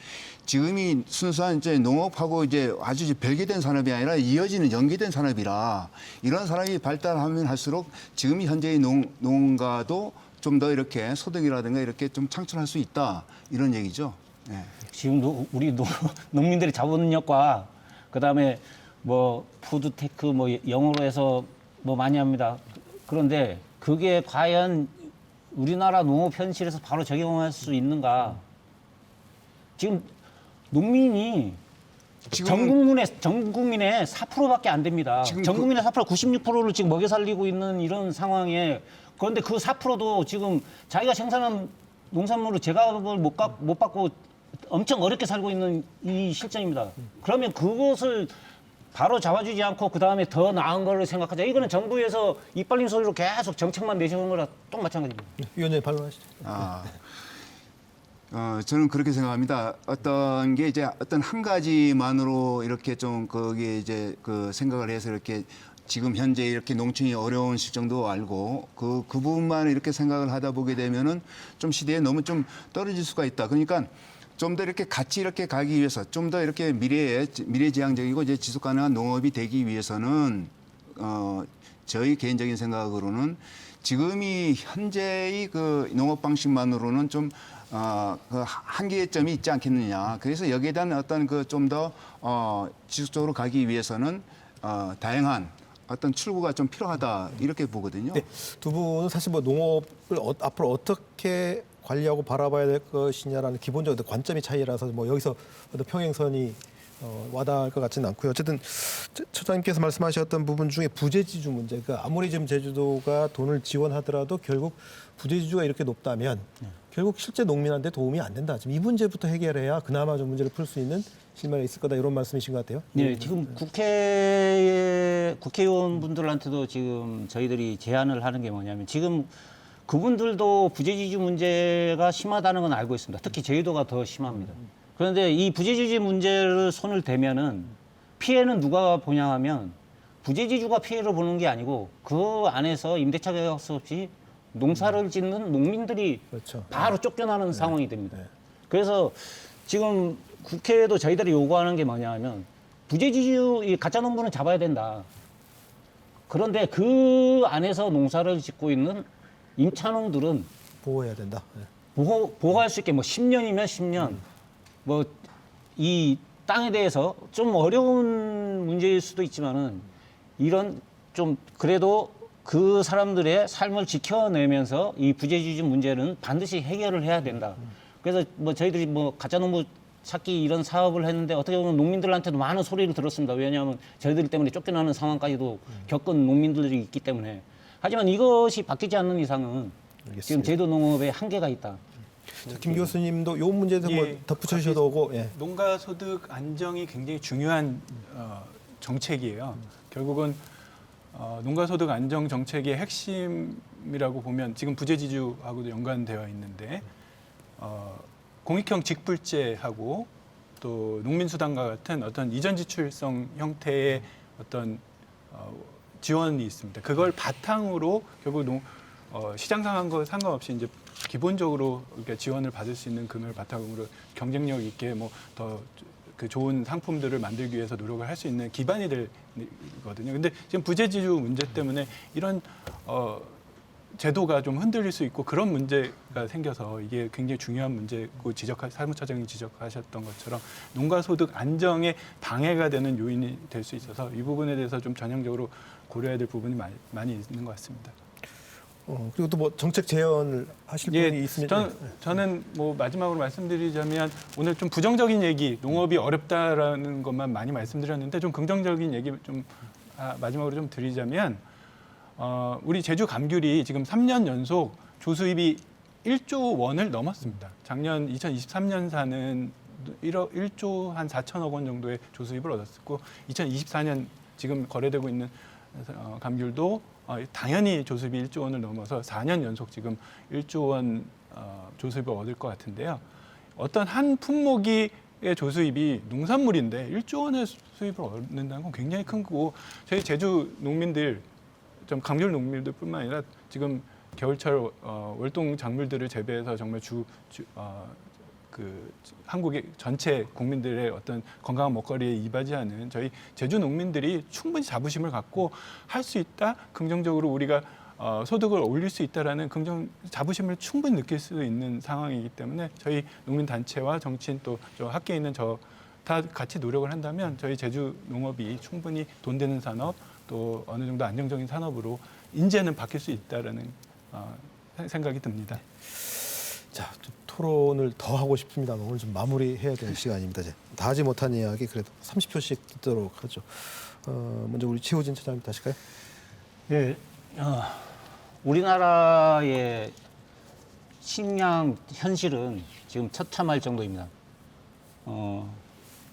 Speaker 3: 지금이 순수한 이제 농업하고 이제 아주 이제 별개된 산업이 아니라 이어지는 연계된 산업이라 이런 산업이 발달하면 할수록 지금 현재의 농가도 좀 더 이렇게 소득이라든가 이렇게 좀 창출할 수 있다 이런 얘기죠. 네.
Speaker 2: 지금 우리 농민들의 자본력과 그다음에 뭐 푸드테크 뭐 영어로 해서 뭐 많이 합니다. 그런데 그게 과연 우리나라 농업 현실에서 바로 적용할 수 있는가? 지금 농민이 전 국민의 4%밖에 안 됩니다. 전 국민의 4% 96%를 지금 먹여 살리고 있는 이런 상황에 그런데 그 4%도 지금 자기가 생산한 농산물을 제값을 못 받고 엄청 어렵게 살고 있는 이 실정입니다. 그러면 그것을 바로 잡아주지 않고 그 다음에 더 나은 거를 생각하자. 이거는 정부에서 이빨림 소리로 계속 정책만 내세우는 거랑 똑 마찬가지입니다.
Speaker 1: 위원장님 발언하시죠.
Speaker 3: 저는 그렇게 생각합니다. 어떤 게 이제 어떤 한 가지만으로 이렇게 좀 거기에 이제 그 생각을 해서 이렇게 지금 현재 이렇게 농촌이 어려운 실정도 알고 그 부분만 이렇게 생각을 하다 보게 되면은 좀 시대에 너무 좀 떨어질 수가 있다. 그러니까 좀 더 이렇게 같이 이렇게 가기 위해서 좀 더 이렇게 미래지향적이고 이제 지속 가능한 농업이 되기 위해서는 저희 개인적인 생각으로는 지금이 현재의 그 농업 방식만으로는 좀 그 한계점이 있지 않겠느냐. 그래서 여기에 대한 어떤 그 좀 더 지속적으로 가기 위해서는 다양한 어떤 출구가 좀 필요하다 이렇게 보거든요.
Speaker 1: 네, 두 분은 사실 뭐 농업을 앞으로 어떻게 관리하고 바라봐야 될 것이냐라는 기본적인 관점이 차이라서 뭐 여기서 어떤 평행선이 와닿을 것 같지는 않고요. 어쨌든 처장님께서 말씀하셨던 부분 중에 부재지주 문제, 그러니까 아무리 지금 제주도가 돈을 지원하더라도 결국 부재지주가 이렇게 높다면 결국 실제 농민한테 도움이 안 된다. 지금 이 문제부터 해결해야 그나마 좀 문제를 풀 수 있는 실마리가 있을 거다 이런 말씀이신 것 같아요.
Speaker 2: 네, 지금 국회의원분들한테도 지금 저희들이 제안을 하는 게 뭐냐면 지금 그분들도 부재지주 문제가 심하다는 건 알고 있습니다. 특히 제주도가 더 심합니다. 그런데 이 부재지주 문제를 손을 대면은 피해는 누가 보냐 하면 부재지주가 피해를 보는 게 아니고 그 안에서 임대차 계약서 없이 농사를 짓는 농민들이
Speaker 1: 그렇죠.
Speaker 2: 바로 쫓겨나는 상황이 됩니다. 그래서 지금 국회에도 저희들이 요구하는 게 뭐냐 하면 부재지주, 이 가짜 농부는 잡아야 된다. 그런데 그 안에서 농사를 짓고 있는 임차농들은
Speaker 1: 보호해야 된다. 네.
Speaker 2: 보호할 수 있게 뭐 10년이면 10년, 뭐 이 땅에 대해서 좀 어려운 문제일 수도 있지만은 이런 좀 그래도 그 사람들의 삶을 지켜내면서 이 부재지주 문제는 반드시 해결을 해야 된다. 그래서 뭐 저희들이 뭐 가짜농부 찾기 이런 사업을 했는데 어떻게 보면 농민들한테도 많은 소리를 들었습니다. 왜냐하면 저희들 때문에 쫓겨나는 상황까지도 겪은 농민들이 있기 때문에. 하지만 이것이 바뀌지 않는 이상은 지금 제도 농업에 한계가 있다.
Speaker 1: 자, 김 교수님도 이 문제에 대해서 뭐
Speaker 4: 예,
Speaker 1: 덧붙여 주셔도 오고. 예.
Speaker 4: 농가 소득 안정이 굉장히 중요한 정책이에요. 결국은 농가 소득 안정 정책의 핵심이라고 보면 지금 부재지주하고도 연관되어 있는데 공익형 직불제하고 또 농민수당과 같은 어떤 이전 지출성 형태의 어떤 지원이 있습니다. 그걸 바탕으로 결국 시장 상황과 상관없이 이제 기본적으로 그러니까 지원을 받을 수 있는 금을 바탕으로 경쟁력 있게 뭐 더 그 좋은 상품들을 만들기 위해서 노력을 할 수 있는 기반이 되거든요. 근데 지금 부재지주 문제 때문에 이런 제도가 좀 흔들릴 수 있고 그런 문제가 생겨서 이게 굉장히 중요한 문제고 사무처장이 지적하셨던 것처럼 농가 소득 안정에 방해가 되는 요인이 될 수 있어서 이 부분에 대해서 좀 전향적으로 고려해야 될 부분이 많이 있는 것 같습니다.
Speaker 1: 그리고 또 뭐 정책 제언을 하실 분이 있으면
Speaker 4: 저는 뭐 마지막으로 말씀드리자면 오늘 좀 부정적인 얘기, 농업이 어렵다라는 것만 많이 말씀드렸는데 좀 긍정적인 얘기 좀 마지막으로 좀 드리자면 우리 제주 감귤이 지금 3년 연속 조수입이 1조 원을 넘었습니다. 작년 2023년사는 1조 한 4천억 원 정도의 조수입을 얻었고 2024년 지금 거래되고 있는 감귤도 당연히 조수입이 1조 원을 넘어서 4년 연속 지금 1조 원 조수입을 얻을 것 같은데요. 어떤 한 품목의 조수입이 농산물인데 1조 원의 수입을 얻는다는 건 굉장히 큰 거고 저희 제주 농민들, 좀 감귤 농민들뿐만 아니라 지금 겨울철 월동 작물들을 재배해서 정말 그 한국의 전체 국민들의 어떤 건강한 먹거리에 이바지하는 저희 제주 농민들이 충분히 자부심을 갖고 할 수 있다, 긍정적으로 우리가 소득을 올릴 수 있다라는 자부심을 충분히 느낄 수 있는 상황이기 때문에 저희 농민 단체와 정치인 또 저 학계에 있는 다 같이 노력을 한다면 저희 제주 농업이 충분히 돈 되는 산업 또 어느 정도 안정적인 산업으로 이제는 바뀔 수 있다라는 생각이 듭니다.
Speaker 1: 자, 토론을 더 하고 싶습니다만 오늘 좀 마무리해야 될 시간입니다. 이제 다 하지 못한 이야기 그래도 30초씩 듣도록 하죠. 먼저 우리 최호진 차장님부터 하실까요?
Speaker 2: 예, 우리나라의 식량 현실은 지금 처참할 정도입니다.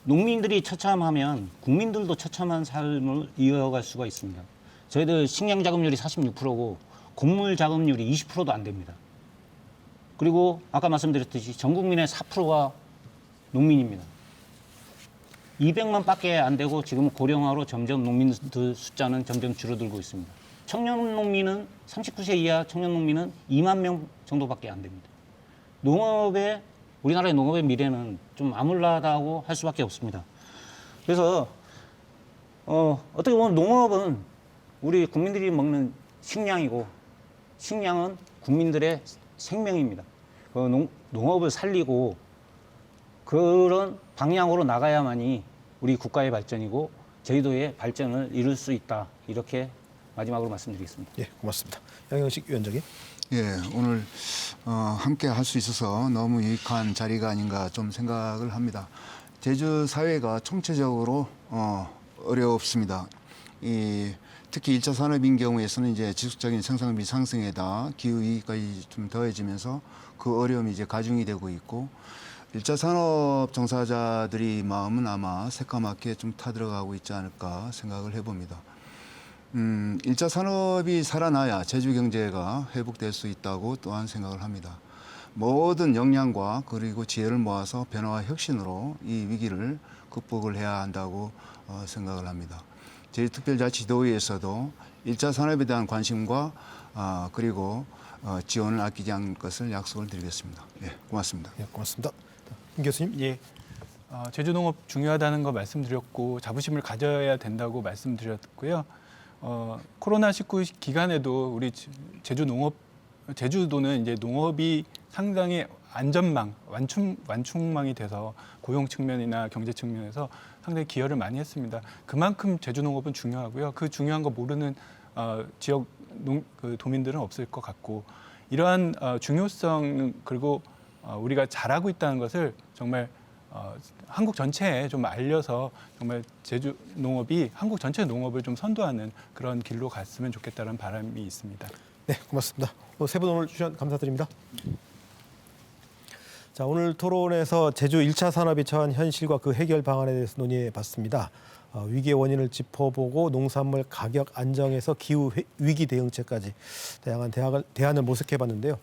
Speaker 2: 농민들이 처참하면 국민들도 처참한 삶을 이어갈 수가 있습니다. 저희들 식량 자급률이 46%고 곡물 자급률이 20%도 안 됩니다. 그리고 아까 말씀드렸듯이 전 국민의 4%가 농민입니다. 200만 밖에 안 되고 지금 고령화로 점점 농민들 숫자는 점점 줄어들고 있습니다. 청년 농민은 39세 이하 청년 농민은 2만 명 정도밖에 안 됩니다. 우리나라의 농업의 미래는 좀 암울하다고 할 수밖에 없습니다. 그래서 어떻게 보면 농업은 우리 국민들이 먹는 식량이고 식량은 국민들의 생명입니다. 농업을 살리고 그런 방향으로 나가야만이 우리 국가의 발전이고 제주도의 발전을 이룰 수 있다. 이렇게 마지막으로 말씀드리겠습니다.
Speaker 1: 예, 고맙습니다. 양영식 위원장님.
Speaker 3: 예, 오늘 함께 할 수 있어서 너무 유익한 자리가 아닌가 좀 생각을 합니다. 제주 사회가 총체적으로 어렵습니다. 특히 1차 산업인 경우에서는 이제 지속적인 생산비 상승에다 기후 위기까지 좀 더해지면서 그 어려움이 이제 가중이 되고 있고 1차 산업 종사자들이 마음은 아마 새까맣게 좀 타들어가고 있지 않을까 생각을 해봅니다. 1차 산업이 살아나야 제주 경제가 회복될 수 있다고 또한 생각을 합니다. 모든 역량과 그리고 지혜를 모아서 변화와 혁신으로 이 위기를 극복을 해야 한다고 생각을 합니다. 제주특별자치도의회에서도 1차 산업에 대한 관심과 그리고 지원을 아끼지 않을 것을 약속을 드리겠습니다. 예, 고맙습니다.
Speaker 1: 예, 고맙습니다. 김 교수님.
Speaker 4: 예. 제주 농업 중요하다는 거 말씀드렸고 자부심을 가져야 된다고 말씀드렸고요. 코로나19 기간에도 우리 제주도는 이제 농업이 상당히 안전망, 완충망이 돼서 고용 측면이나 경제 측면에서 상당히 기여를 많이 했습니다. 그만큼 제주 농업은 중요하고요. 그 중요한 거 모르는 지역 도민들은 없을 것 같고 이러한 중요성 그리고 우리가 잘하고 있다는 것을 정말 한국 전체에 좀 알려서 정말 제주 농업이 한국 전체 농업을 좀 선도하는 그런 길로 갔으면 좋겠다는 바람이 있습니다.
Speaker 1: 네, 고맙습니다. 세 분 오늘 출연 감사드립니다. 자, 오늘 토론에서 제주 1차 산업이 처한 현실과 그 해결 방안에 대해서 논의해 봤습니다. 위기의 원인을 짚어보고 농산물 가격 안정에서 기후 위기 대응책까지 다양한 대안을 모색해 봤는데요.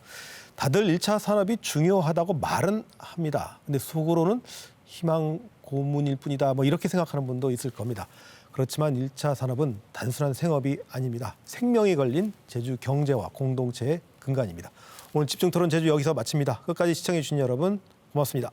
Speaker 1: 다들 1차 산업이 중요하다고 말은 합니다. 근데 속으로는 희망 고문일 뿐이다. 뭐 이렇게 생각하는 분도 있을 겁니다. 그렇지만 1차 산업은 단순한 생업이 아닙니다. 생명이 걸린 제주 경제와 공동체의 근간입니다. 오늘 집중 토론 제주 여기서 마칩니다. 끝까지 시청해 주신 여러분 고맙습니다.